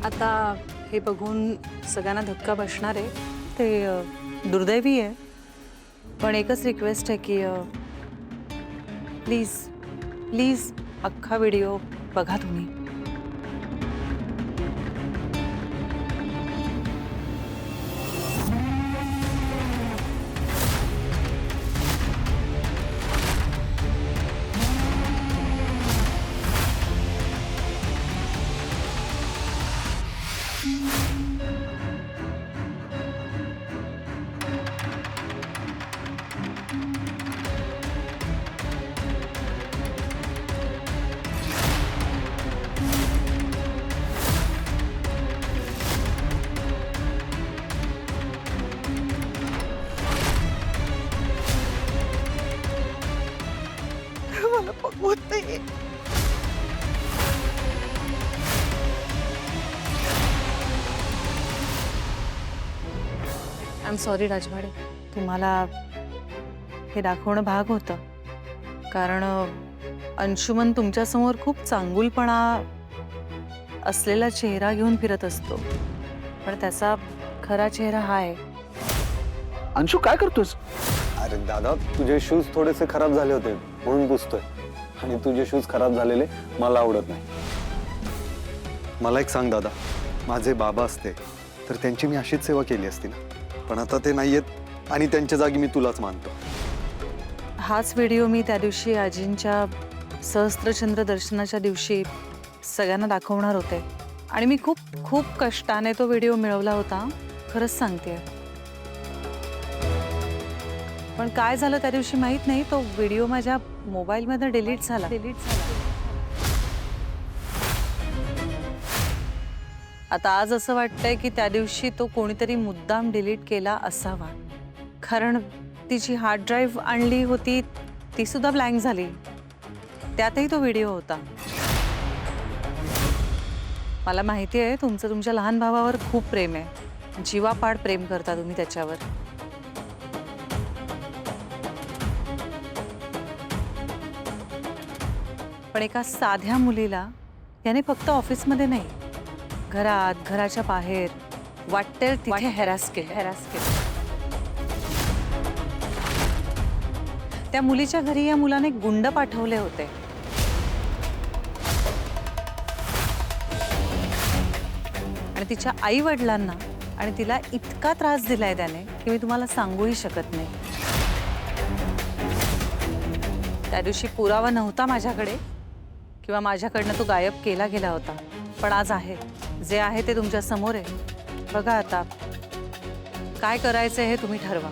आता हे बघून सगळ्यांना धक्का बसणार आहे, ते दुर्दैवी आहे. पण एकच रिक्वेस्ट आहे की प्लीज प्लीज अख्खा व्हिडिओ बघा तुम्ही. मला बघवत नाहीये. आय एम सॉरी राजवाडे, तुम्हाला हे दाखवणं भाग होतं. कारण अंशुमन तुमच्यासमोर खूप चांगुलपणा असलेला चेहरा घेऊन फिरत असतो, पण त्याचा खरा चेहरा हा आहे. अंशू काय करतोस? अरे दादा, तुझे शूज थोडेसे खराब झाले होते म्हणून पुसतोय. आणि तुझे शूज खराब झालेले मला आवडत नाही. मला एक सांग दादा, माझे बाबा असते तर त्यांची मी अशीच सेवा केली असती ना. पण आता ते नाहीयेत आणि त्यांच्या जागी मी तुलाच मानतो. हाच व्हिडिओ मी त्या दिवशी आजींच्या सहस्त्रचंद्र दर्शनाच्या दिवशी सगळ्यांना दाखवणार होते. आणि मी खूप खूप कष्टाने तो व्हिडिओ मिळवला होता, खरंच सांगते. पण काय झालं त्या दिवशी माहीत नाही, तो व्हिडिओ माझ्या मोबाईलमध्ये डिलीट झाला. आता आज असं वाटतंय की त्या दिवशी तो कोणीतरी मुद्दाम डिलीट केला असावा. कारण ती जी हार्ड ड्राईव्ह आणली होती ती सुद्धा ब्लँक झाली, त्यातही तो व्हिडिओ होता. मला माहिती आहे तुमचं तुमच्या लहान भावावर खूप प्रेम आहे, जीवापाड प्रेम करता तुम्ही त्याच्यावर. पण एका साध्या मुलीला याने फक्त ऑफिसमध्ये नाही, घरात, घराच्या बाहेर वाटेल तिथे हॅरास केलं. त्या मुलीच्या घरी या मुलाने गुंड पाठवले होते. आणि तिच्या आई वडिलांना आणि तिला इतका त्रास दिलाय त्याने की मी तुम्हाला सांगूही शकत नाही. त्या दिवशी पुरावा नव्हता माझ्याकडे किंवा माझ्याकडनं तो गायब केला गेला होता, पण आज आहे. जे आहे ते तुमच्या समोर आहे. बघा आता काय करायचं हे तुम्ही ठरवा.